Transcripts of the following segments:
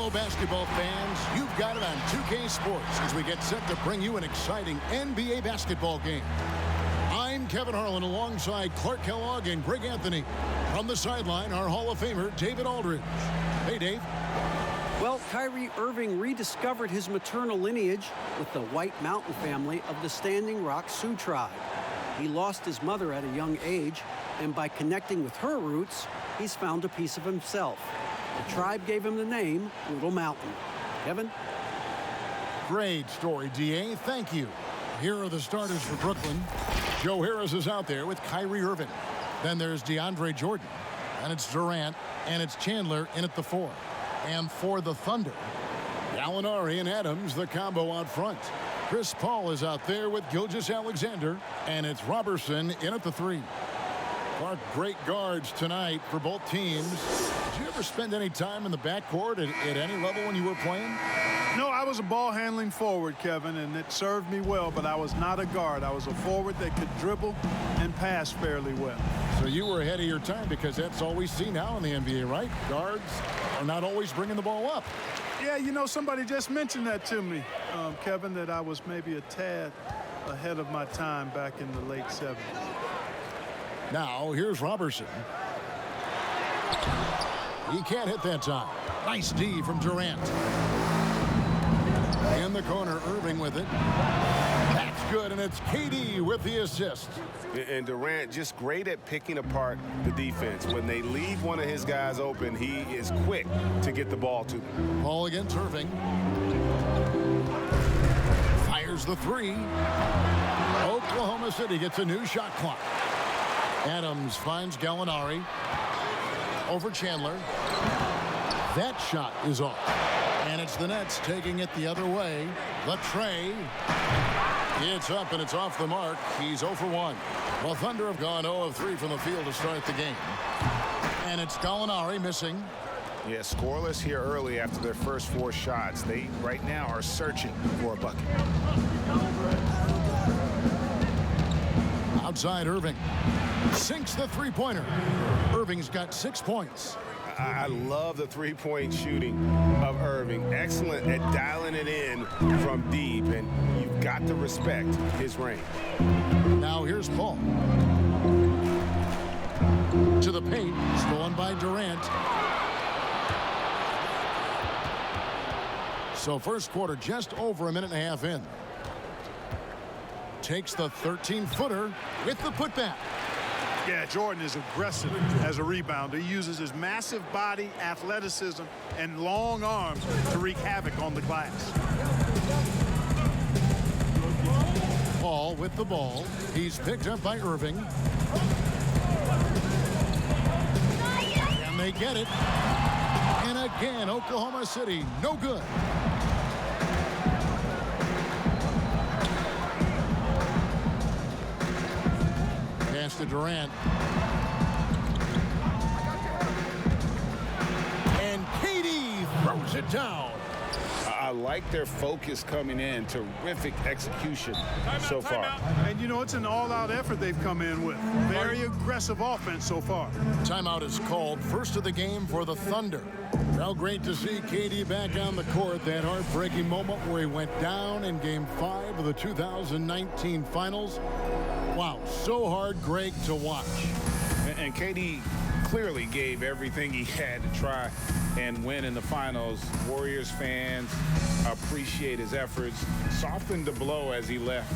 Hello, basketball fans. You've got it on 2K Sports as we get set to bring you an exciting NBA basketball game. I'm Kevin Harlan alongside Clark Kellogg and Greg Anthony. From the sideline, our Hall of Famer, David Aldridge. Hey, Dave. Well, Kyrie Irving rediscovered his maternal lineage with the White Mountain family of the Standing Rock Sioux tribe. He lost his mother at a young age, and by connecting with her roots, he's found a piece of himself. The tribe gave him the name Little Mountain. Kevin? Great story, D.A. Thank you. Here are the starters for Brooklyn. Joe Harris is out there with Kyrie Irving. Then there's DeAndre Jordan. And it's Durant. And it's Chandler in at the 4. And for the Thunder, Gallinari and Adams, the combo out front. Chris Paul is out there with Gilgeous-Alexander. And it's Robertson in at the 3. Clark, great guards tonight for both teams. Did you ever spend any time in the backcourt at any level when you were playing? No, I was a ball-handling forward, Kevin, and it served me well, but I was not a guard. I was a forward that could dribble and pass fairly well. So you were ahead of your time because that's all we see now in the NBA, right? Guards are not always bringing the ball up. Yeah, you know, somebody just mentioned that to me, Kevin, that I was maybe a tad ahead of my time back in the late 70s. Now, here's Robertson. He can't hit that time. Nice D from Durant. In the corner, Irving with it. That's good, and it's KD with the assist. And Durant just great at picking apart the defense. When they leave one of his guys open, he is quick to get the ball to them. Ball against Irving. Fires the 3. Oklahoma City gets a new shot clock. Adams finds Gallinari. Over Chandler. That shot is off. And it's the Nets taking it the other way. The tray. It's up and it's off the mark. He's 0 for 1. Well, Thunder have gone 0 of 3 from the field to start the game. And it's Gallinari missing. Yeah, scoreless here early after their first 4 shots. They right now are searching for a bucket. Outside Irving. Sinks the three-pointer. Irving's got 6 points. I love the three-point shooting of Irving. Excellent at dialing it in from deep, and you've got to respect his range. Now here's Paul. To the paint. Stolen by Durant. So first quarter just over a minute and a half in. Takes the 13-footer with the putback. Yeah, Jordan is aggressive as a rebounder. He uses his massive body, athleticism, and long arms to wreak havoc on the glass. Paul with the ball. He's picked up by Irving. And they get it. And again, Oklahoma City, no good. Pass to Durant. And KD throws it down. I like their focus coming in. Terrific execution so far. And, you know, it's an all-out effort they've come in with. Very aggressive offense so far. Timeout is called. First of the game for the Thunder. How great to see KD back on the court. That heartbreaking moment where he went down in Game 5 of the 2019 Finals. Wow, so hard, Greg, to watch. And KD clearly gave everything he had to try and win in the finals. Warriors fans appreciate his efforts. Softened the blow as he left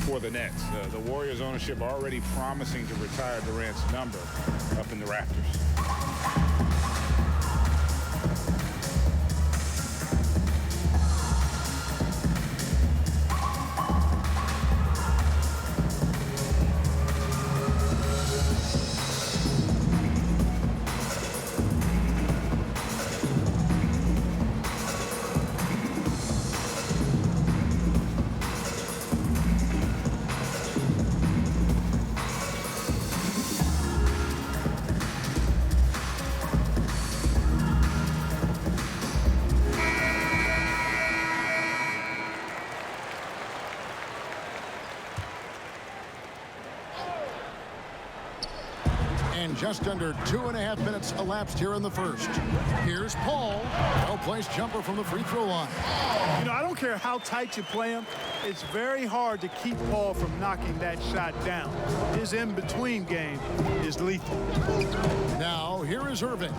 for the Nets. The Warriors ownership already promising to retire Durant's number up in the rafters. just under 2.5 minutes elapsed here in the first. Here's Paul. Well-placed jumper from the free throw line. You know, I don't care how tight you play him. It's very hard to keep Paul from knocking that shot down. His in-between game is lethal. Now, here is Irving.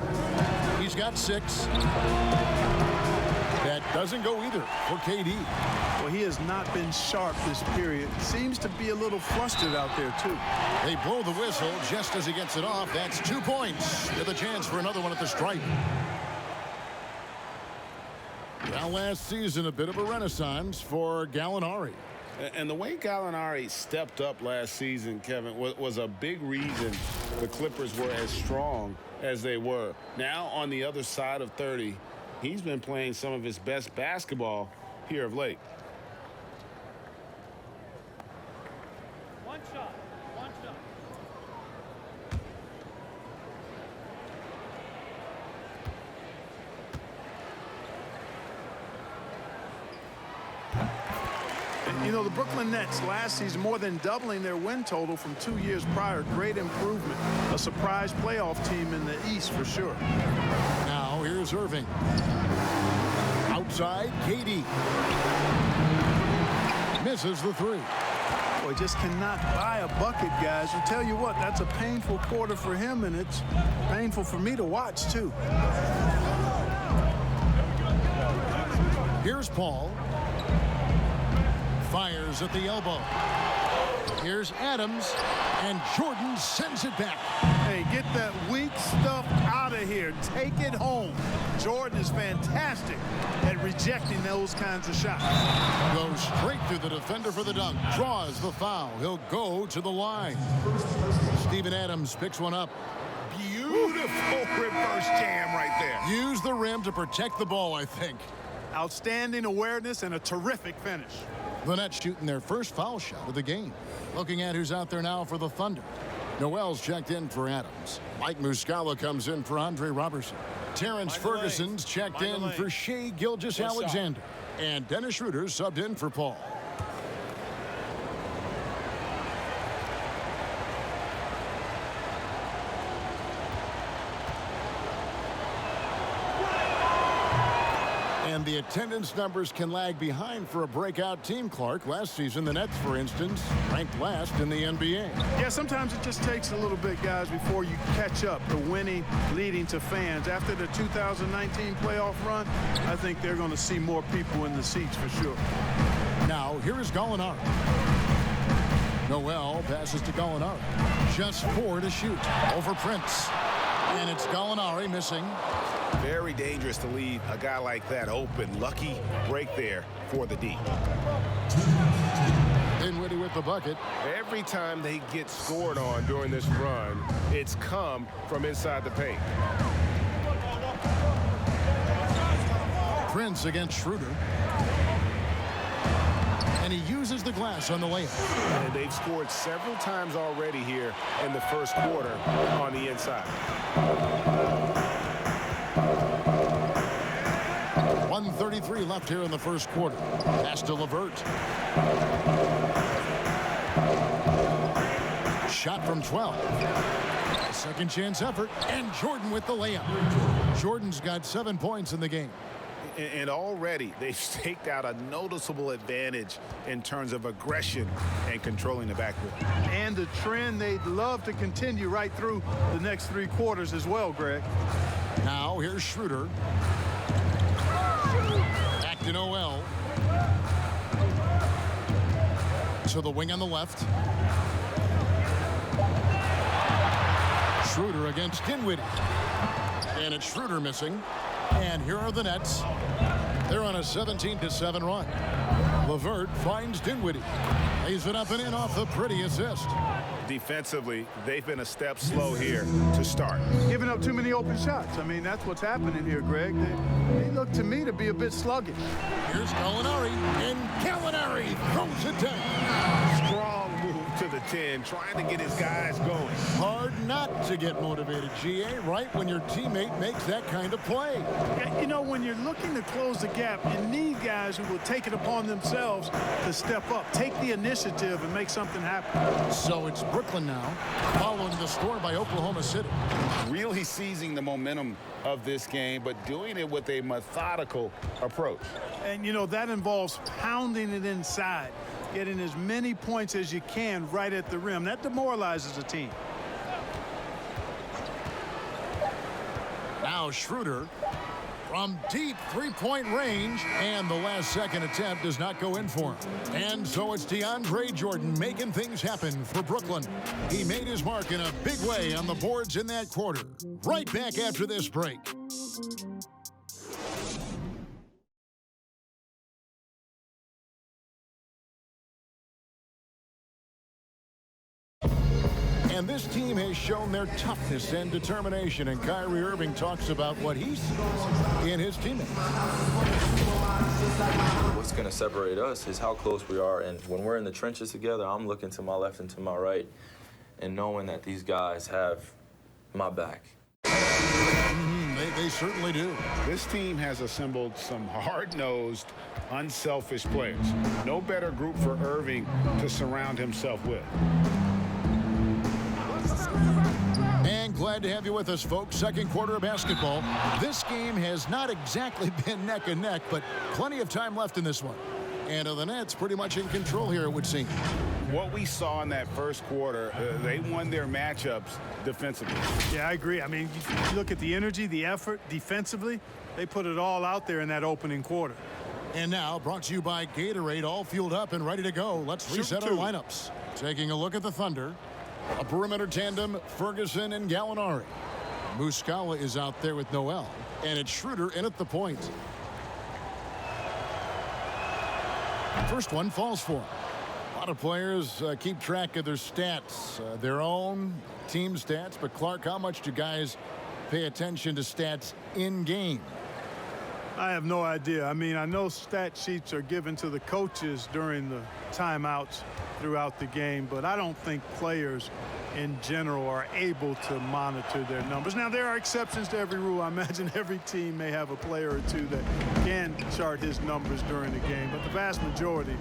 He's got 6. That doesn't go either for KD. Well, he has not been sharp this period. Seems to be a little flustered out there, too. They blow the whistle just as he gets it off. That's 2 points with a chance for another one at the stripe. Well, last season, a bit of a renaissance for Gallinari. And the way Gallinari stepped up last season, Kevin, was a big reason the Clippers were as strong as they were. Now, on the other side of 30, he's been playing some of his best basketball here of late. One shot. You know, the Brooklyn Nets last season more than doubling their win total from 2 years prior. Great improvement. A surprise playoff team in the East for sure. Now here's Irving. Outside, KD. Misses the 3. Boy, just cannot buy a bucket, guys. I tell you what, that's a painful quarter for him, and it's painful for me to watch, too. Here's Paul. Fires at the elbow. Here's Adams, and Jordan sends it back. Hey, get that weak stuff out of here. Take it home. Jordan is fantastic at rejecting those kinds of shots. Goes straight through the defender for the dunk. Draws the foul. He'll go to the line. Steven Adams picks one up. Beautiful reverse jam right there. Use the rim to protect the ball, I think. Outstanding awareness and a terrific finish. The Nets shooting their first foul shot of the game. Looking at who's out there now for the Thunder. Noel's checked in for Adams. Mike Muscala comes in for Andre Robertson. Terrence Ferguson's checked in for Shai Gilgeous-Alexander. And Dennis Schroeder subbed in for Paul. And the attendance numbers can lag behind for a breakout team, Clark. Last season, the Nets, for instance, ranked last in the NBA. Yeah, sometimes it just takes a little bit, guys, before you catch up. The winning leading to fans. After the 2019 playoff run, I think they're going to see more people in the seats for sure. Now, here is Gallinari. Noel passes to Gallinari. Just 4 to shoot over Prince. And it's Gallinari missing. Very dangerous to leave a guy like that open. Lucky break there for the D. Dinwiddie with the bucket. Every time they get scored on during this run, it's come from inside the paint. Prince against Schroeder. And he uses the glass on the layup. And they've scored several times already here in the first quarter on the inside. 1:33 left here in the first quarter. Pass to LeVert. Shot from 12. Second chance effort. And Jordan with the layup. Jordan's got 7 points in the game. And already they've staked out a noticeable advantage in terms of aggression and controlling the backcourt. And the trend they'd love to continue right through the next 3 quarters as well, Greg. Now here's Schroeder. Back to Noel. To the wing on the left. Schroeder against Dinwiddie. And it's Schroeder missing. And here are the Nets. They're on a 17-7 run. LeVert finds Dinwiddie. Lays it up and in off the pretty assist. Defensively, they've been a step slow here to start. Giving up too many open shots. I mean, that's what's happening here, Greg. They look to me to be a bit sluggish. Here's Gallinari, and Gallinari throws it down. Strong move to the 10, trying to get his guys going. Hard not to get motivated, GA, right when your teammate makes that kind of play. Yeah, you know, when you're looking to close the gap, you need guys who will take it upon themselves to step up, take the initiative, and make something happen. So it's Brooklyn now, following the score by Oklahoma City. Really seizing the momentum of this game, but doing it with a methodical approach. And, you know, that involves pounding it inside, getting as many points as you can right at the rim. That demoralizes a team. Now Schroeder from deep three-point range, and the last-second attempt does not go in for him. And so it's DeAndre Jordan making things happen for Brooklyn. He made his mark in a big way on the boards in that quarter. Right back after this break. And this team has shown their toughness and determination, and Kyrie Irving talks about what he sees in his teammates. What's going to separate us is how close we are, and when we're in the trenches together, I'm looking to my left and to my right and knowing that these guys have my back. They certainly do. This team has assembled some hard-nosed, unselfish players. No better group for Irving to surround himself with. And glad to have you with us, folks. Second quarter of basketball. This game has not exactly been neck and neck, but plenty of time left in this one. And the Nets pretty much in control here, it would seem. What we saw in that first quarter, they won their matchups defensively. Yeah, I agree. I mean, you look at the energy, the effort defensively, they put it all out there in that opening quarter. And now, brought to you by Gatorade, all fueled up and ready to go. Let's reset our lineups. Taking a look at the Thunder. A perimeter tandem, Ferguson and Gallinari. Muscala is out there with Noel, and it's Schroeder in at the point. First one falls for him. A lot of players keep track of their stats, their own team stats. But Clark, how much do guys pay attention to stats in game? I have no idea. I mean, I know stat sheets are given to the coaches during the timeouts throughout the game, but I don't think players in general are able to monitor their numbers. Now, there are exceptions to every rule. I imagine every team may have a player or two that can chart his numbers during the game, but the vast majority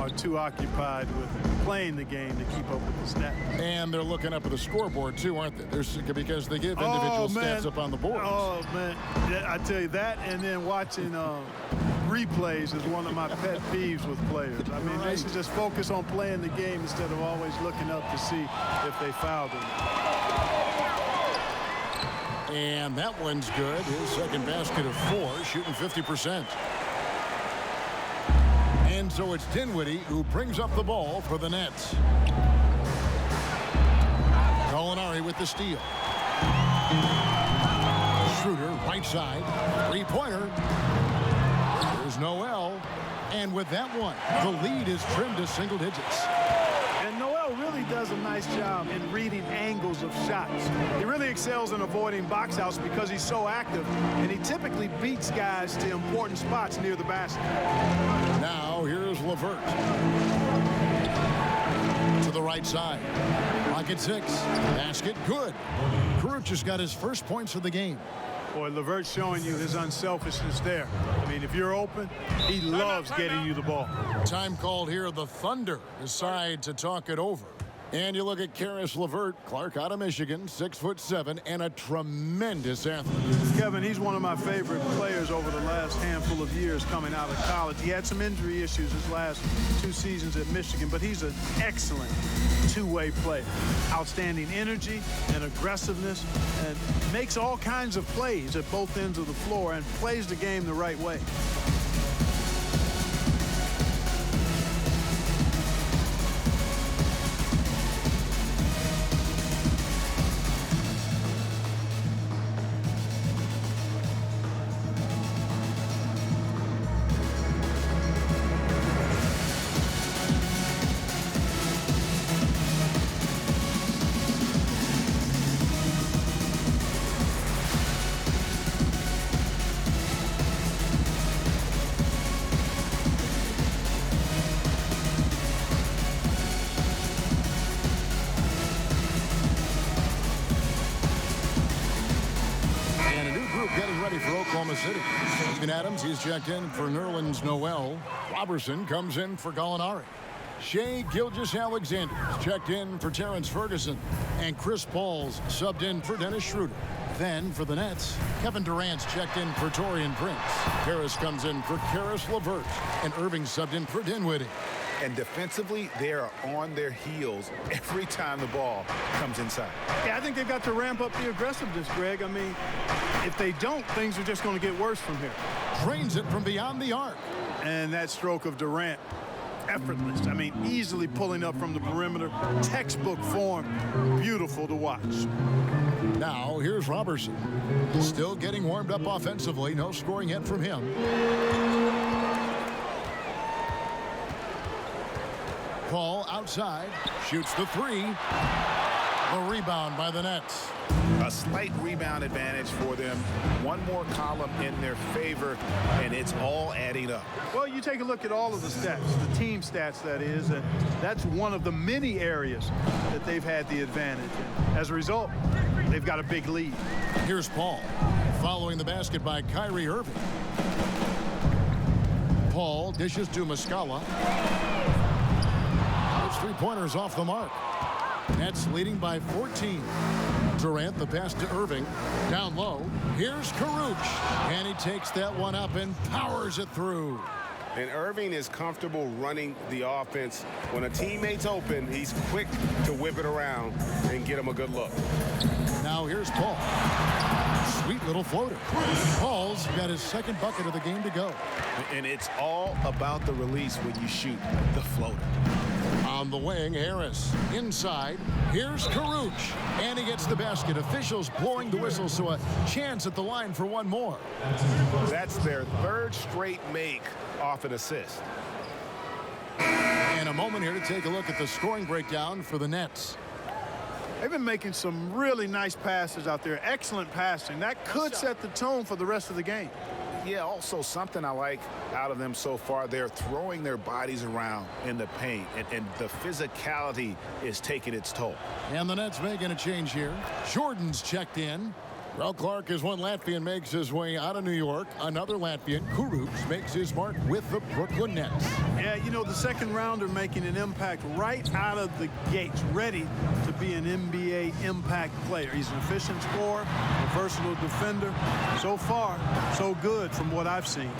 are too occupied with playing the game to keep up with the stats. And they're looking up at the scoreboard, too, aren't they? Because they give individual stats up on the board. Oh, man. Yeah, I tell you that, and then watching replays is one of my pet peeves with players. I mean, they should just focus on playing the game instead of always looking up to see if they fouled him. And that one's good. His second basket of 4, shooting 50%. And so it's Dinwiddie who brings up the ball for the Nets. Gallinari with the steal. Schroeder, right side, three-pointer. There's Noel. And with that one, the lead is trimmed to single digits. And Noel really does a nice job in reading angles of shots. He really excels in avoiding box outs because he's so active, and he typically beats guys to important spots near the basket. Now here's LeVert. To the right side. Clock at 6. Basket good. Kuruc has got his first points of the game. Boy, LeVert's showing you his unselfishness there. I mean, if you're open, he loves getting you the ball. Time called here. The Thunder decide to talk it over. And you look at Caris LeVert, Clark out of Michigan, 6'7", and a tremendous athlete. Kevin, he's one of my favorite players over the last handful of years coming out of college. He had some injury issues his last 2 seasons at Michigan, but he's an excellent two-way player. Outstanding energy and aggressiveness, and makes all kinds of plays at both ends of the floor and plays the game the right way. getting ready for Oklahoma City. Steven Adams, he's checked in for Nerlens Noel. Robertson comes in for Gallinari. Shai Gilgeous-Alexander checked in for Terrence Ferguson. And Chris Paul's subbed in for Dennis Schroeder. Then for the Nets, Kevin Durant's checked in for Taurean Prince. Harris comes in for Karis LeVert. And Irving subbed in for Dinwiddie. And defensively, they are on their heels every time the ball comes inside. Yeah, I think they've got to ramp up the aggressiveness, Greg. I mean, if they don't, things are just going to get worse from here. Drains it from beyond the arc. And that stroke of Durant, effortless. I mean, easily pulling up from the perimeter. Textbook form. Beautiful to watch. Now, here's Robertson. Still getting warmed up offensively. No scoring yet from him. Paul outside. Shoots the three. The rebound by the Nets. A slight rebound advantage for them. One more column in their favor, and it's all adding up. Well, you take a look at all of the stats, the team stats, that is, and that's one of the many areas that they've had the advantage. And as a result, they've got a big lead. Here's Paul. Following the basket by Kyrie Irving. Paul dishes to Muscala. Those three-pointers off the mark. Nets leading by 14. Durant, the pass to Irving. Down low. Here's Karuch. And he takes that one up and powers it through. And Irving is comfortable running the offense. When a teammate's open, he's quick to whip it around and get him a good look. Now here's Paul. Sweet little floater. Paul's got his second bucket of the game to go. And it's all about the release when you shoot the floater. On the wing, Harris. Inside, here's Karuch. And he gets the basket. Officials blowing the whistle, so a chance at the line for one more. That's their third straight make off an assist. And a moment here to take a look at the scoring breakdown for the Nets. They've been making some really nice passes out there. Excellent passing. That could set the tone for the rest of the game. Yeah, also something I like out of them so far, they're throwing their bodies around in the paint, and the physicality is taking its toll. And the Nets making a change here. Jordan's checked in. Rel Clark, as one Latvian makes his way out of New York. Another Latvian, Kurucs, makes his mark with the Brooklyn Nets. Yeah, you know, the second rounder making an impact right out of the gates, ready to be an NBA impact player. He's an efficient scorer, a versatile defender. So far, so good from what I've seen.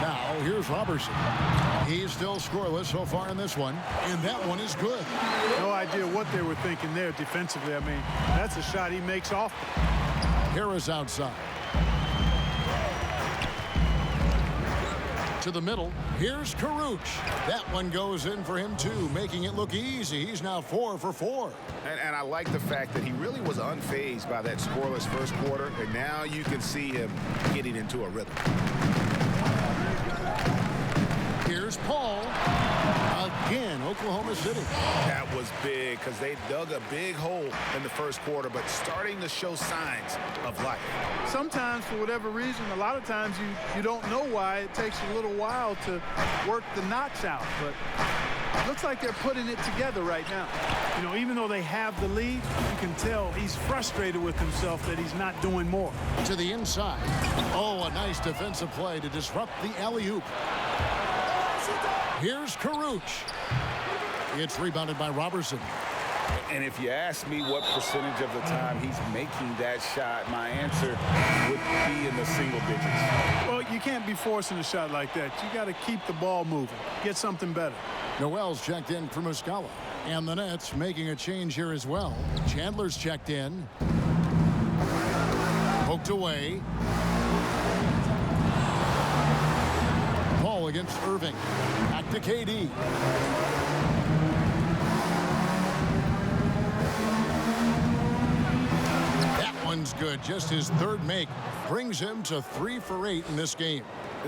Now, here's Robertson. He's still scoreless so far in this one, and that one is good. No idea what they were thinking there defensively. I mean, that's a shot he makes off. Harris outside. To the middle. Here's Karuch. That one goes in for him, too, making it look easy. He's now 4 for 4. And I like the fact that he really was unfazed by that scoreless first quarter, and now you can see him getting into a rhythm. Here's Paul. Again, Oklahoma City. That was big because they dug a big hole in the first quarter, but starting to show signs of life. Sometimes, for whatever reason, a lot of times you don't know why. It takes a little while to work the knots out, but it looks like they're putting it together right now. You know, even though they have the lead, you can tell he's frustrated with himself that he's not doing more. To the inside. Oh, a nice defensive play to disrupt the alley-oop. Here's Karuch. It's rebounded by Robertson. And if you ask me what percentage of the time he's making that shot, my answer would be in the single digits. Well, you can't be forcing a shot like that. You got to keep the ball moving. Get something better. Noel's checked in for Muscala. And the Nets making a change here as well. Chandler's checked in. Poked away. Paul against Irving. Back to KD. That one's good. Just his third make. Brings him to 3 for 8 in this game.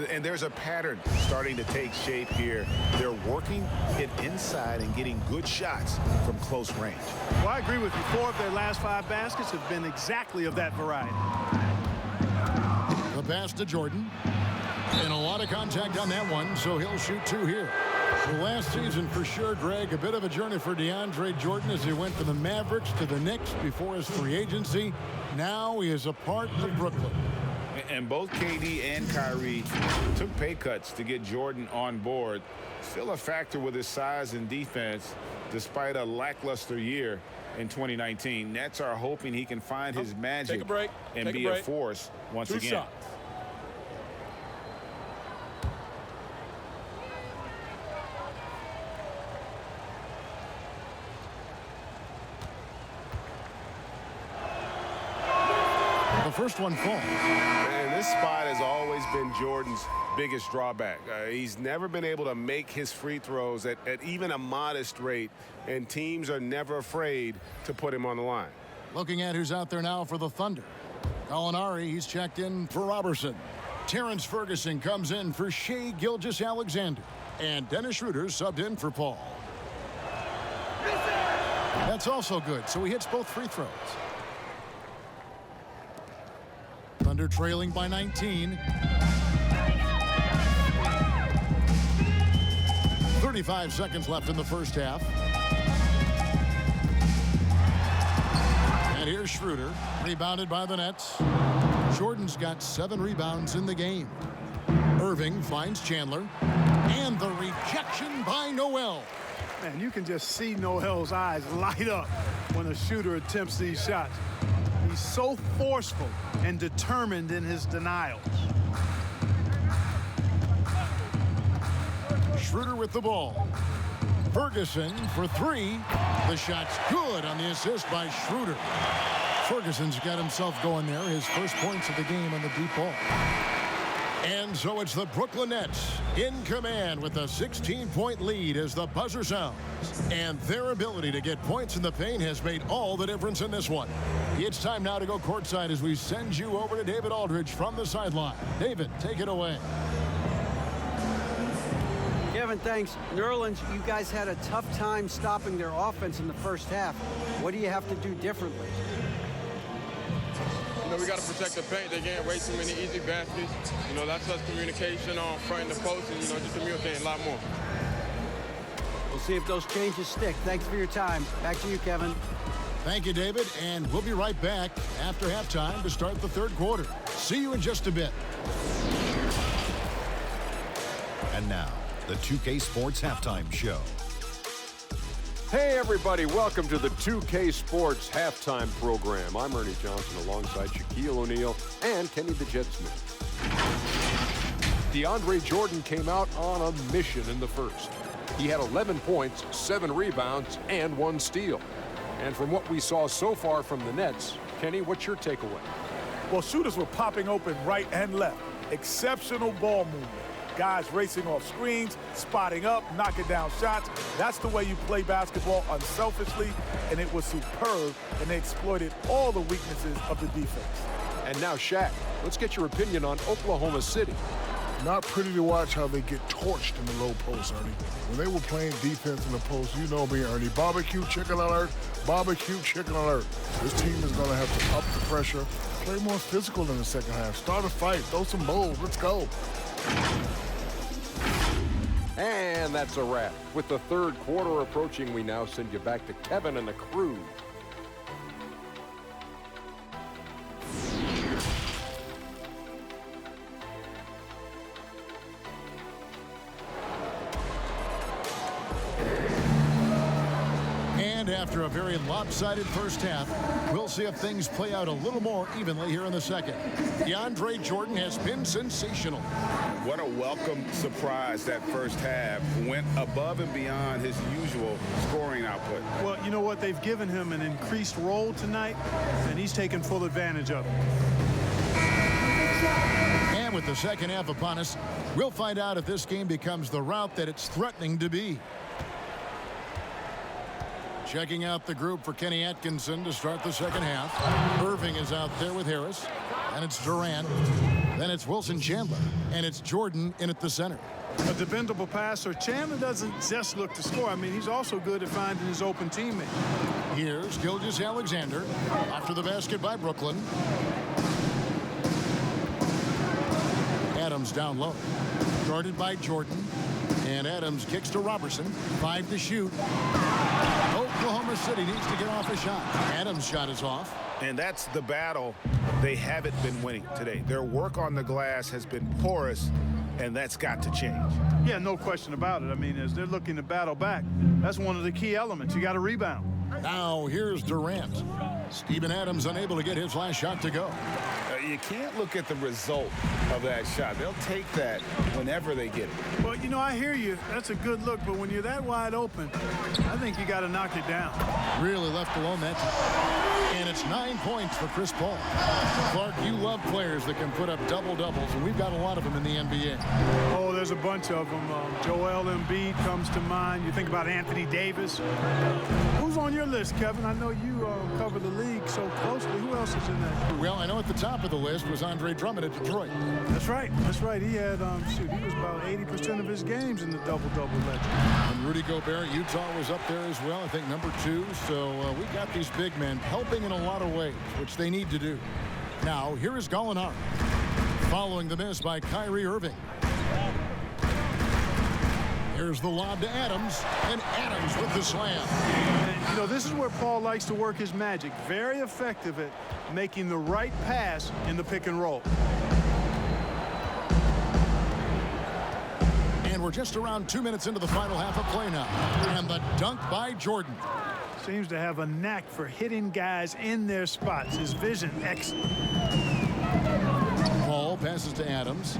And there's a pattern starting to take shape here. They're working it inside and getting good shots from close range. Well, I agree with you. 4 of their last 5 baskets have been exactly of that variety. The pass to Jordan. And a lot of contact on that one, so he'll shoot 2 here. The last season for sure, Greg, a bit of a journey for DeAndre Jordan as he went from the Mavericks to the Knicks before his free agency. Now he is a part of Brooklyn. And both KD and Kyrie took pay cuts to get Jordan on board. Still a factor with his size and defense despite a lackluster year in 2019. Nets are hoping he can find his magic and be a force once again. Shots. The first one falls. And this spot has always been Jordan's biggest drawback. He's never been able to make his free throws at even a modest rate, and teams are never afraid to put him on the line. Looking at who's out there now for the Thunder. Gallinari, he's checked in for Robertson. Terrence Ferguson comes in for Shai Gilgeous-Alexander. And Dennis Schroeder subbed in for Paul. That's also good, so he hits both free throws. Thunder trailing by 19. 35 seconds left in the first half. And here's Schroeder, rebounded by the Nets. Jordan's got 7 rebounds in the game. Irving finds Chandler. And the rejection by Noel. Man, you can just see Noel's eyes light up when a shooter attempts these shots. He's so forceful and determined in his denials. Schroeder with the ball. Ferguson for 3. The shot's good on the assist by Schroeder. Ferguson's got himself going there. His first points of the game on the deep ball. And so it's the Brooklyn Nets in command with a 16-point lead as the buzzer sounds. And their ability to get points in the paint has made all the difference in this one. It's time now to go courtside as we send you over to David Aldridge from the sideline. David, take it away. Kevin, thanks. Nerlens, you guys had a tough time stopping their offense in the first half. What do you have to do differently? You know, we got to protect the paint. They can't waste too many easy baskets. You know, that's us communication on front and the post, and, you know, just communicating a lot more. We'll see if those changes stick. Thanks for your time. Back to you, Kevin. Thank you, David, and we'll be right back after halftime to start the third quarter. See you in just a bit. And now, the 2K Sports Halftime Show. Hey, everybody. Welcome to the 2K Sports Halftime Program. I'm Ernie Johnson alongside Shaquille O'Neal and Kenny the Jet Smith. DeAndre Jordan came out on a mission in the first. He had 11 points, 7 rebounds, and 1 steal. And from what we saw so far from the Nets, Kenny, what's your takeaway? Well, shooters were popping open right and left. Exceptional ball movement. Guys racing off screens, spotting up, knocking down shots. That's the way you play basketball unselfishly, and it was superb, and they exploited all the weaknesses of the defense. And now, Shaq, let's get your opinion on Oklahoma City. Not pretty to watch how they get torched in the low post, Ernie. When they were playing defense in the post, you know me, Ernie. Barbecue chicken alert, barbecue chicken alert. This team is going to have to up the pressure, play more physical in the second half, start a fight, throw some bowls, let's go. And that's a wrap. With the third quarter approaching, we now send you back to Kevin and the crew. And after a very lopsided first half, we'll see if things play out a little more evenly here in the second. DeAndre Jordan has been sensational. What a welcome surprise that first half. Went above and beyond his usual scoring output. Well, you know what? They've given him an increased role tonight, and he's taken full advantage of it. And with the second half upon us, we'll find out if this game becomes the route that it's threatening to be. Checking out the group for Kenny Atkinson to start the second half. Irving is out there with Harris. And it's Durant. Then it's Wilson Chandler. And it's Jordan in at the center. A dependable passer. Chandler doesn't just look to score. I mean, he's also good at finding his open teammate. Here's Gilgeous-Alexander after the basket by Brooklyn. Adams down low. Guarded by Jordan. And Adams kicks to Robertson. 5 to shoot. Oklahoma City needs to get off a shot. Adams' shot is off. And that's the battle they haven't been winning today. Their work on the glass has been porous, and that's got to change. Yeah, no question about it. I mean, as they're looking to battle back, that's one of the key elements. You got to rebound. Now here's Durant. Steven Adams unable to get his last shot to go. You can't look at the result of that shot. They'll take that whenever they get it. Well, you know, I hear you. That's a good look, but when you're that wide open, I think you got to knock it down. Really left alone that time. And it's 9 points for Chris Paul. Clark, you love players that can put up double-doubles, and we've got a lot of them in the NBA. Oh, there's a bunch of them. Joel Embiid comes to mind. You think about Anthony Davis. Who's on your list, Kevin? I know you cover the league so closely. Who else is in that? Well, I know at the top of the list was Andre Drummond at Detroit. That's right. That's right. He had, he was about 80% of his games in the double-double legend. And Rudy Gobert, Utah was up there as well, I think number 2. So we got these big men helping in a lot of ways, which they need to do. Now, here is Gallinari. Following the miss by Kyrie Irving. Here's the lob to Adams, and Adams with the slam. And, you know, this is where Paul likes to work his magic. Very effective at making the right pass in the pick and roll. And we're just around 2 minutes into the final half of play now. And the dunk by Jordan. Seems to have a knack for hitting guys in their spots. His vision excellent. Paul passes to Adams.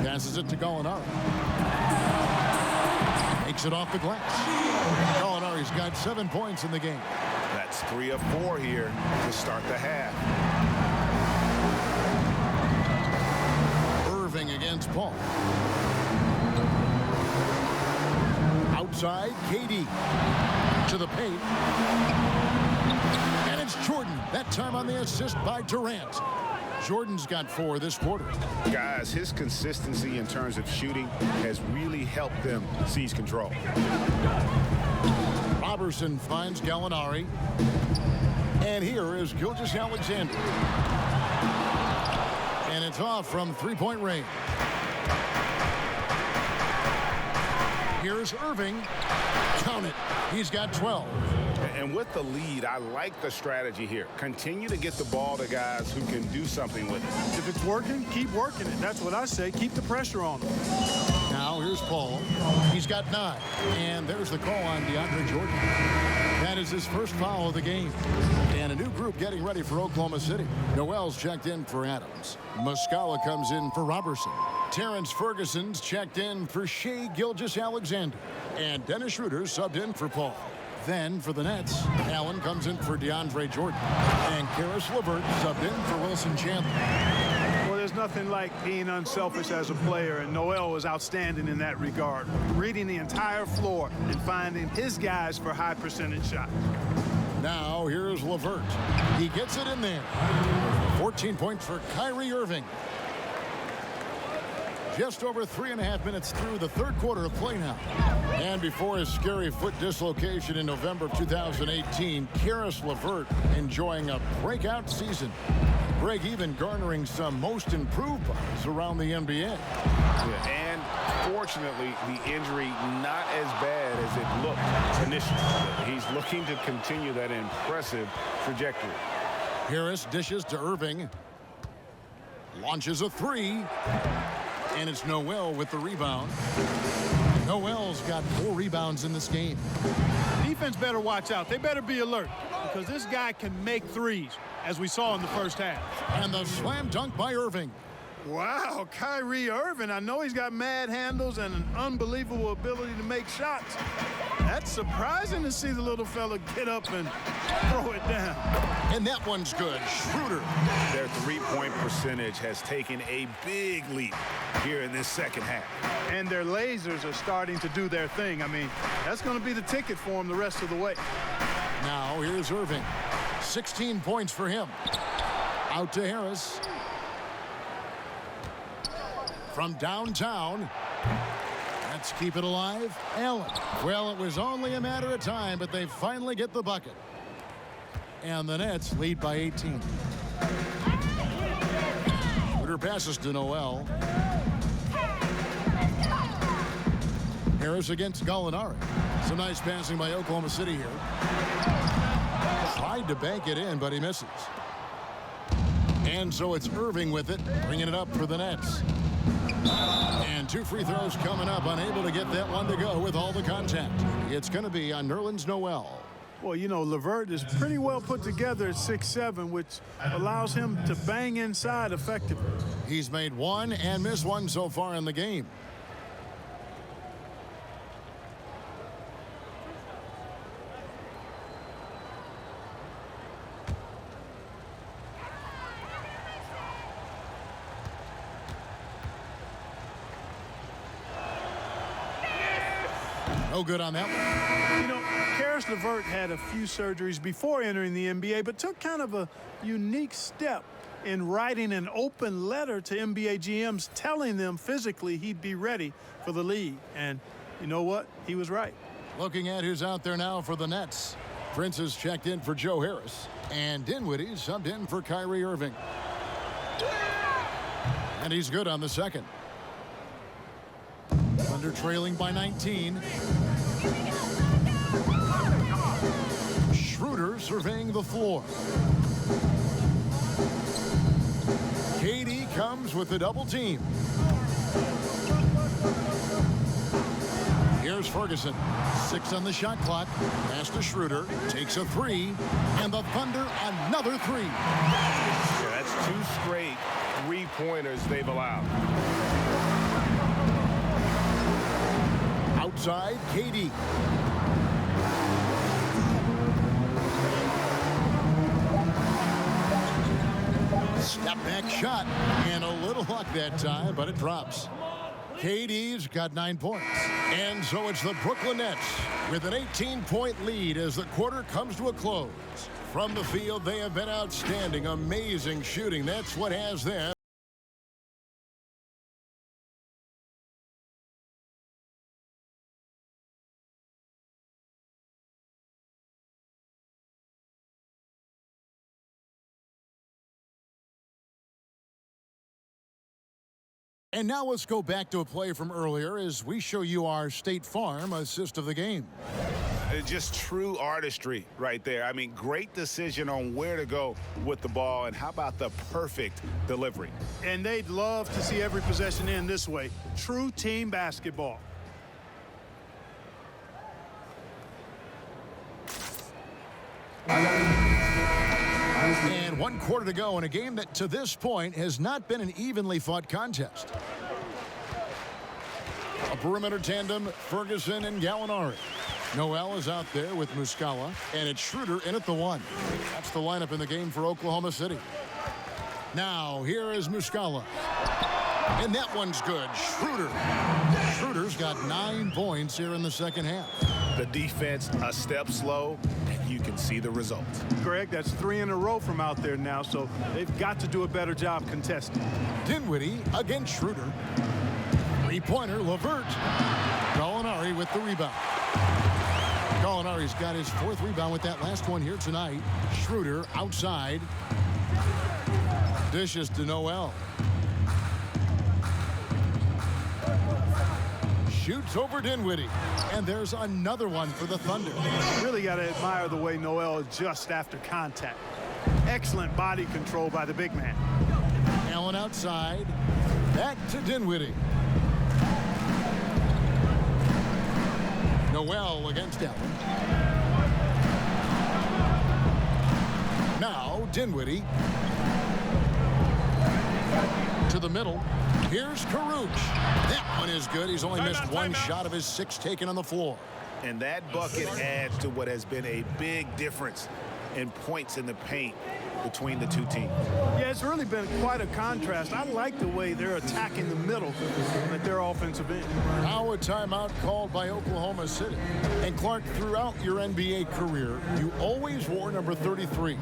Passes it to Gallinari. Makes it off the glass. Gallinari's got 7 points in the game. That's 3 of 4 here to start the half. Irving against Paul. Outside, KD to the paint. And it's Jordan, that time on the assist by Durant. Jordan's got 4 this quarter. Guys, his consistency in terms of shooting has really helped them seize control. Robertson finds Gallinari. And here is Gilgeous-Alexander. And it's off from three-point range. Here's Irving. Count it. He's got 12. And with the lead, I like the strategy here. Continue to get the ball to guys who can do something with it. If it's working, keep working it. That's what I say. Keep the pressure on him. Now here's Paul. He's got 9. And there's the call on DeAndre Jordan. That is his first foul of the game. And a new group getting ready for Oklahoma City. Noel's checked in for Adams. Muscala comes in for Robertson. Terrence Ferguson's checked in for Shai Gilgeous-Alexander. And Dennis Schroeder subbed in for Paul. Then for the Nets, Allen comes in for DeAndre Jordan. And Karis LeVert subbed in for Wilson Chandler. Well, there's nothing like being unselfish as a player, and Noel was outstanding in that regard. Reading the entire floor and finding his guys for high percentage shots. Now here's LeVert. He gets it in there. 14 points for Kyrie Irving. Just over 3.5 minutes through the third quarter of play now. And before his scary foot dislocation in November of 2018, Karis LeVert enjoying a breakout season. Greg even garnering some most improved buzz around the NBA. Yeah, and fortunately, the injury not as bad as it looked initially. He's looking to continue that impressive trajectory. Harris dishes to Irving. Launches a 3. And it's Noel with the rebound. Noel's got 4 rebounds in this game. Defense better watch out. They better be alert because this guy can make threes, as we saw in the first half. And the slam dunk by Irving. Wow, Kyrie Irving. I know he's got mad handles and an unbelievable ability to make shots. That's surprising to see the little fella get up and throw it down. And that one's good. Schroeder. Their three-point percentage has taken a big leap here in this second half. And their lasers are starting to do their thing. I mean, that's going to be the ticket for them the rest of the way. Now here's Irving. 16 points for him. Out to Harris. From downtown. Let's keep it alive. Allen. Well, it was only a matter of time, but they finally get the bucket. And the Nets lead by 18. Schroeder passes to Noel. Harris against Gallinari. Some nice passing by Oklahoma City here. Tried to bank it in, but he misses. And so it's Irving with it, bringing it up for the Nets. And 2 free throws coming up, unable to get that one to go with all the contact. It's going to be on Nerlens Noel. Well, you know, LeVert is pretty well put together at 6'7", which allows him to bang inside effectively. He's made one and missed one so far in the game. No good on that one. You know, Karis LeVert had a few surgeries before entering the NBA, but took kind of a unique step in writing an open letter to NBA GMs telling them physically he'd be ready for the league. And you know what? He was right. Looking at who's out there now for the Nets. Prince has checked in for Joe Harris. And Dinwiddie subbed in for Kyrie Irving. And he's good on the second. Thunder trailing by 19. Schroeder surveying the floor. KD comes with the double team. Here's Ferguson. 6 on the shot clock. Pass to Schroeder. Takes a 3. And the Thunder another 3. Yeah, that's 2 straight 3-pointers they've allowed. Outside, KD. Step back shot. And a little luck that time, but it drops. KD's got 9 points. And so it's the Brooklyn Nets with an 18-point lead as the quarter comes to a close. From the field, they have been outstanding. Amazing shooting. That's what has them. And now let's go back to a play from earlier as we show you our State Farm assist of the game. Just true artistry right there. I mean, great decision on where to go with the ball, and how about the perfect delivery? And they'd love to see every possession end this way. True team basketball. And 1 quarter to go in a game that to this point has not been an evenly fought contest. A perimeter tandem, Ferguson and Gallinari. Noel is out there with Muscala, and it's Schroeder in at the 1. That's the lineup in the game for Oklahoma City. Now here is Muscala. And that one's good. Schroeder. Schroeder's got 9 points here in the second half. The defense a step slow, and you can see the result. Greg, that's 3 in a row from out there now, so they've got to do a better job contesting. Dinwiddie against Schroeder. 3-pointer, LeVert. Gallinari with the rebound. Gallinari's got his 4th rebound with that last one here tonight. Schroeder outside. Dishes to Noel. Shoots over Dinwiddie. And there's another one for the Thunder. Really got to admire the way Noel adjusts after contact. Excellent body control by the big man. Allen outside. Back to Dinwiddie. Noel against Allen. Now Dinwiddie. To the middle. Here's Karuch. That one is good. He's only missed 1 shot of his 6 taken on the floor. And that bucket adds to what has been a big difference in points in the paint between the 2 teams. Yeah, it's really been quite a contrast. I like the way they're attacking the middle at their offensive end. Now a timeout called by Oklahoma City. And Clark, throughout your NBA career, you always wore number 33.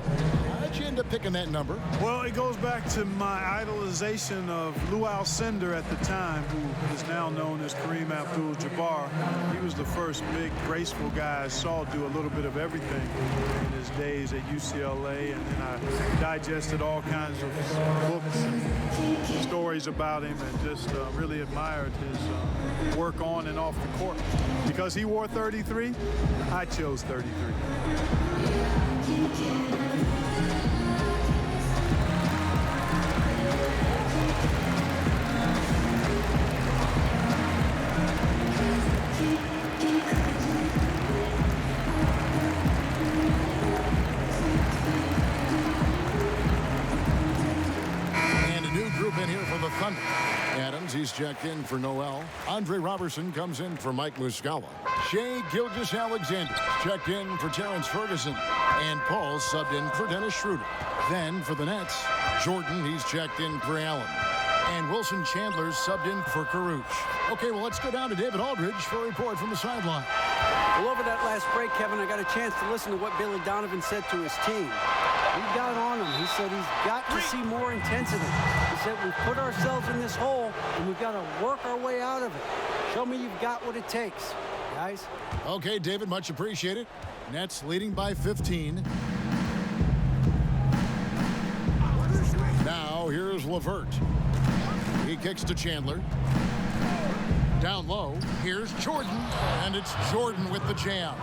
How'd you end up picking that number? Well, it goes back to my idolization of Lou Alcindor at the time, who is now known as Kareem Abdul-Jabbar. He was the first big, graceful guy I saw do a little bit of everything in his days at UCLA, and then I digested all kinds of books and stories about him, and just really admired his work on and off the court. Because he wore 33, I chose 33. Thunder. Adams, he's checked in for Noel. Andre Robertson comes in for Mike Muscala. Shai Gilgeous-Alexander checked in for Terrence Ferguson. And Paul subbed in for Dennis Schroeder. Then for the Nets, Jordan, he's checked in for Allen. And Wilson Chandler's subbed in for Caruth. Okay, well, let's go down to David Aldridge for a report from the sideline. Well, over that last break, Kevin, I got a chance to listen to what Billy Donovan said to his team. He got on him. He said he's got to see more intensity. He said we've put ourselves in this hole, and we've got to work our way out of it. Show me you've got what it takes, guys. Okay, David, much appreciated. Nets leading by 15. Now, here's LeVert. He kicks to Chandler. Down low, here's Jordan, and it's Jordan with the jam.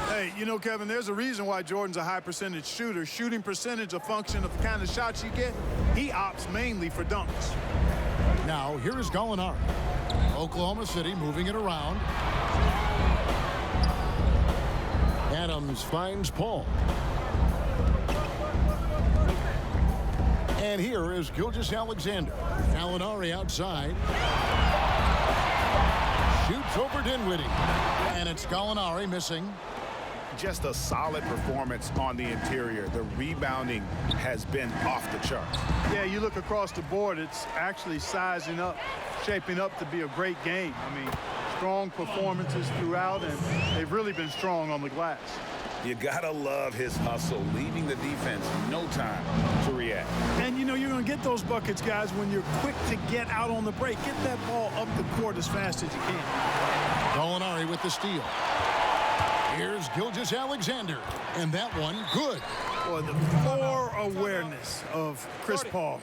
Hey, you know, Kevin, there's a reason why Jordan's a high percentage shooter. Shooting percentage a function of the kind of shots you get. He opts mainly for dunks. Now, here is Gallinari. Oklahoma City moving it around. Adams finds Paul. And here is Gilgeous-Alexander. Gallinari outside. Shoots over Dinwiddie. And it's Gallinari missing. Just a solid performance on the interior. The rebounding has been off the charts. Yeah, you look across the board, it's actually sizing up, shaping up to be a great game. I mean, strong performances throughout, and they've really been strong on the glass. You gotta love his hustle, leaving the defense no time to react. And you know, you're gonna get those buckets, guys, when you're quick to get out on the break. Get that ball up the court as fast as you can. Gallinari with the steal. Here's Gilgeous-Alexander, and that one good. Boy, the floor awareness of Chris Paul.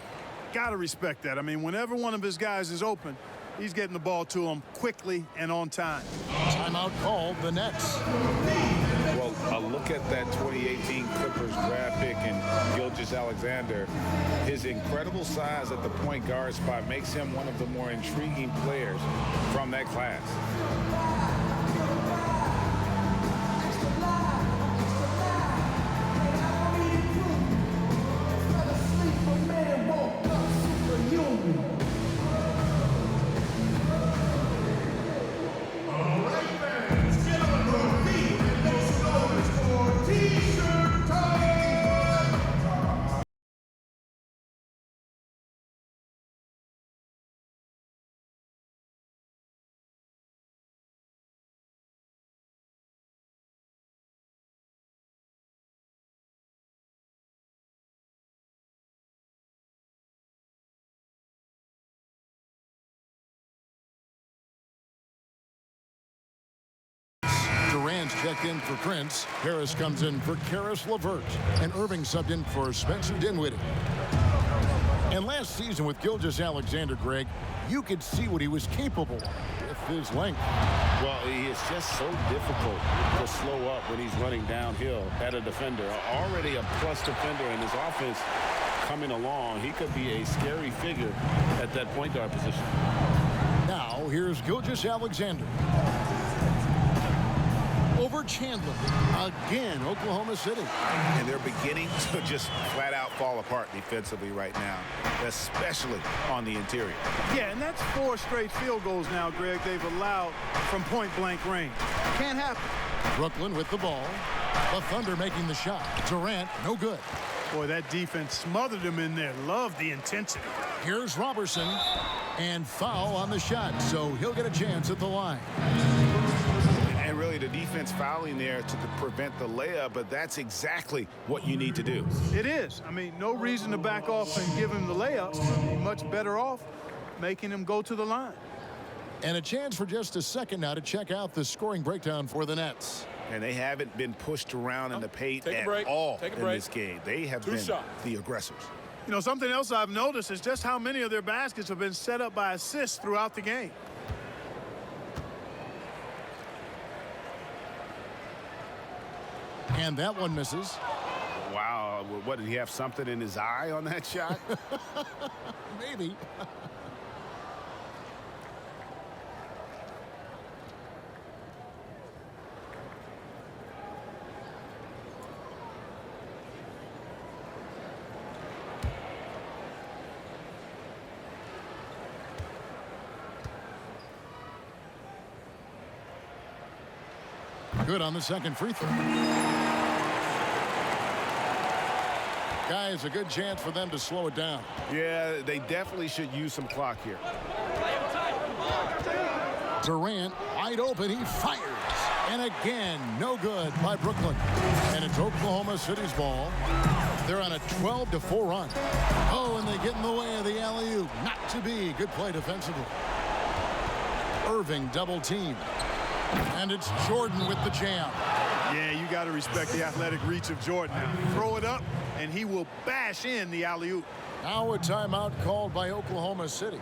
Gotta respect that. I mean, whenever one of his guys is open, he's getting the ball to him quickly and on time. Timeout called, the Nets. Well, a look at that 2018 Clippers draft pick and Gilgeous-Alexander. His incredible size at the point guard spot makes him one of the more intriguing players from that class. Durant's checked in for Prince. Harris comes in for Caris LeVert. And Irving subbed in for Spencer Dinwiddie. And last season with Gilgeous-Alexander, Greg, you could see what he was capable with his length. Well, he is just so difficult to slow up when he's running downhill at a defender. Already a plus defender in his offense coming along. He could be a scary figure at that point guard position. Now, here's Gilgeous-Alexander. Over Chandler. Again, Oklahoma City. And they're beginning to just flat out fall apart defensively right now, especially on the interior. Yeah, and that's 4 straight field goals now, Greg, they've allowed from point-blank range. Can't happen. Brooklyn with the ball. The Thunder making the shot. Durant, no good. Boy, that defense smothered him in there. Love the intensity. Here's Robertson. And foul on the shot, so he'll get a chance at the line. And really the defense fouling there to prevent the layup, but that's exactly what you need to do. It is. I mean, no reason to back off and give him the layup. He's much better off making him go to the line. And a chance for just a second now to check out the scoring breakdown for the Nets. And they haven't been pushed around in the paint at all in this game. They have been the aggressors. You know, something else I've noticed is just how many of their baskets have been set up by assists throughout the game. And that one misses. Wow, what, did he have something in his eye on that shot? Maybe. Good on the second free throw. Guys, a good chance for them to slow it down. Yeah, they definitely should use some clock here. Durant, wide open, he fires. And again, no good by Brooklyn. And it's Oklahoma City's ball. They're on a 12-4 run. Oh, and they get in the way of the alley-oop. Not to be. Good play defensively. Irving double team. And it's Jordan with the jam. Yeah, you got to respect the athletic reach of Jordan. Now, throw it up, and he will bash in the alley-oop. Now a timeout called by Oklahoma City.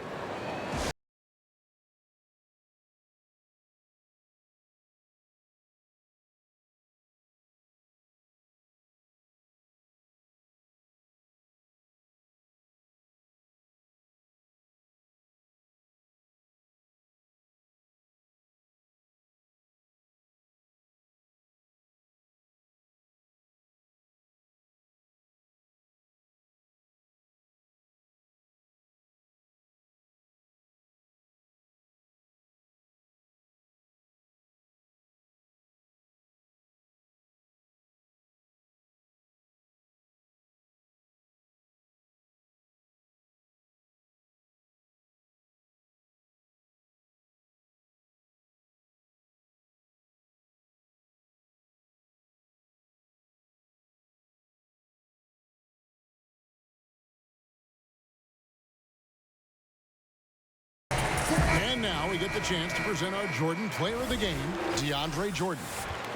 And now we get the chance to present our Jordan Player of the Game, DeAndre Jordan.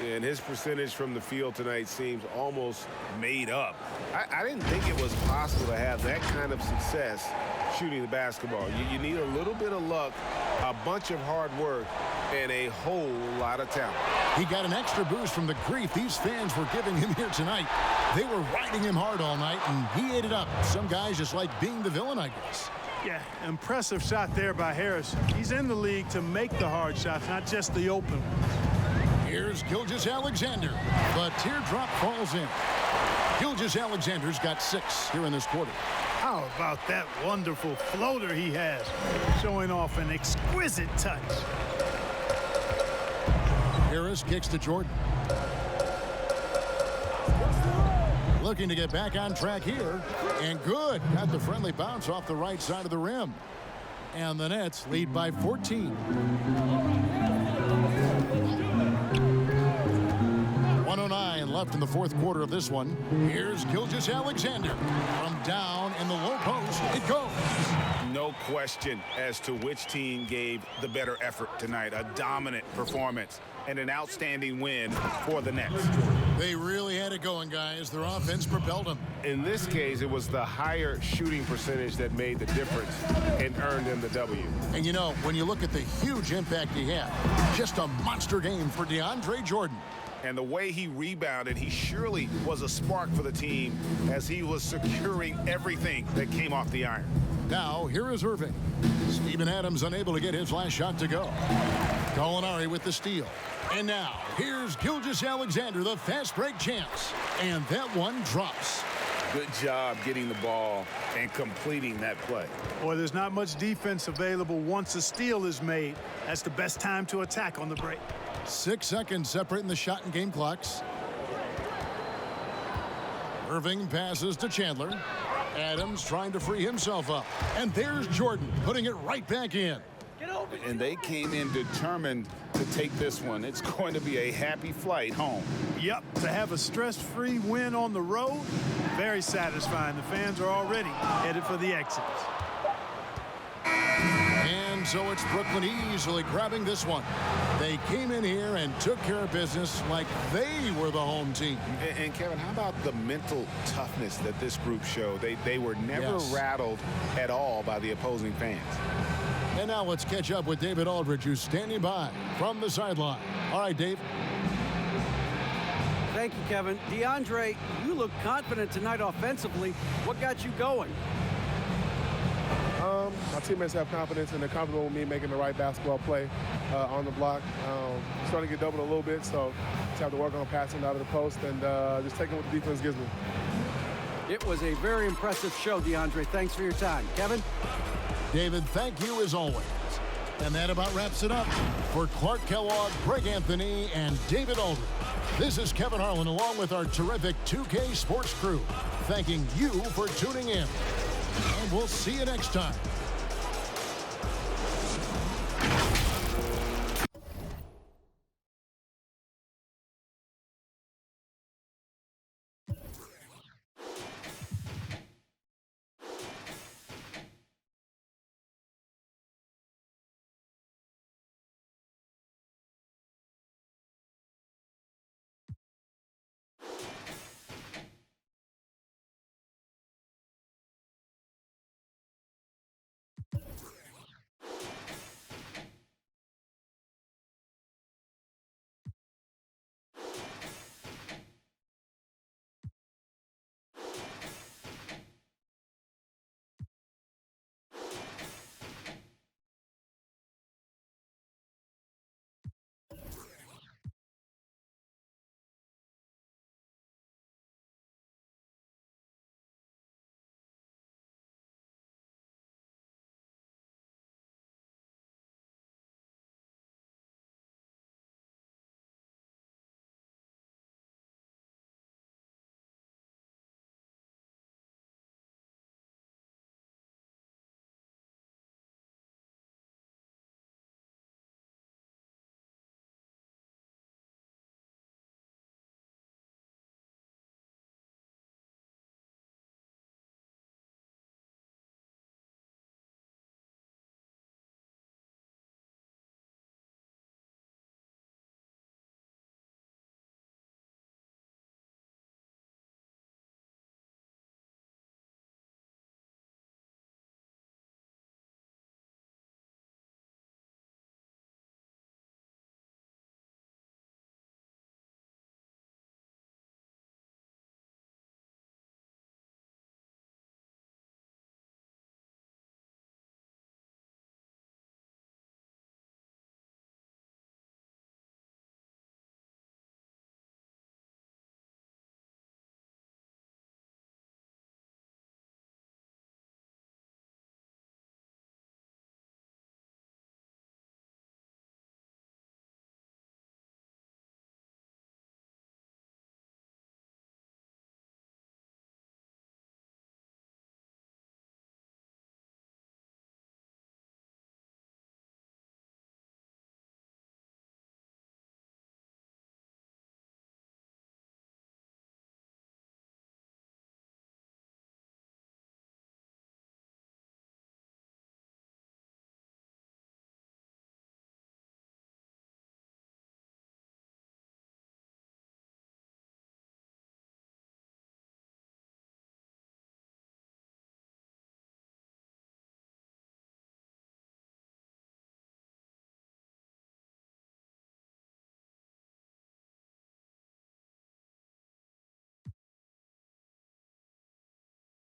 And his percentage from the field tonight seems almost made up. I didn't think it was possible to have that kind of success shooting the basketball. You need a little bit of luck, a bunch of hard work, and a whole lot of talent. He got an extra boost from the grief these fans were giving him here tonight. They were riding him hard all night, and he ate it up. Some guys just like being the villain, I guess. Yeah, impressive shot there by Harris. He's in the league to make the hard shots, not just the open. Here's Gilgeous-Alexander. The teardrop falls in. Gilgeous-Alexander's got 6 here in this quarter. How about that wonderful floater he has, showing off an exquisite touch. Harris kicks to Jordan. Looking to get back on track here. And good. Got the friendly bounce off the right side of the rim. And the Nets lead by 14. 1:09 left in the fourth quarter of this one. Here's Gilgeous-Alexander. From down in the low post, it goes. No question as to which team gave the better effort tonight. A dominant performance and an outstanding win for the Nets. They really had it going, guys. Their offense propelled them. In this case, it was the higher shooting percentage that made the difference and earned them the W. And you know, when you look at the huge impact he had, just a monster game for DeAndre Jordan. And the way he rebounded, he surely was a spark for the team as he was securing everything that came off the iron. Now, here is Irving. Steven Adams unable to get his last shot to go. Gallinari with the steal. And now, here's Gilgeous-Alexander, the fast break champs. And that one drops. Good job getting the ball and completing that play. Boy, there's not much defense available once a steal is made. That's the best time to attack on the break. 6 seconds separating the shot and game clocks. Irving passes to Chandler. Adams trying to free himself up. And there's Jordan putting it right back in. And they came in determined to take this one. It's going to be a happy flight home. Yep, to have a stress-free win on the road, very satisfying. The fans are already headed for the exits. And And so it's Brooklyn easily grabbing this one. They came in here and took care of business like they were the home team. And Kevin, how about the mental toughness that this group showed? They were never rattled at all by the opposing fans. And now let's catch up with David Aldridge, who's standing by from the sideline. All right, Dave. Thank you, Kevin. DeAndre, you look confident tonight offensively. What got you going? My teammates have confidence and they're comfortable with me making the right basketball play on the block. Starting to get doubled a little bit, so just have to work on passing out of the post and just taking what the defense gives me. It was a very impressive show, DeAndre. Thanks for your time. Kevin? David, thank you as always. And that about wraps it up. For Clark Kellogg, Greg Anthony, and David Aldridge, this is Kevin Harlan along with our terrific 2K Sports crew, thanking you for tuning in. And we'll see you next time.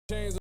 Chains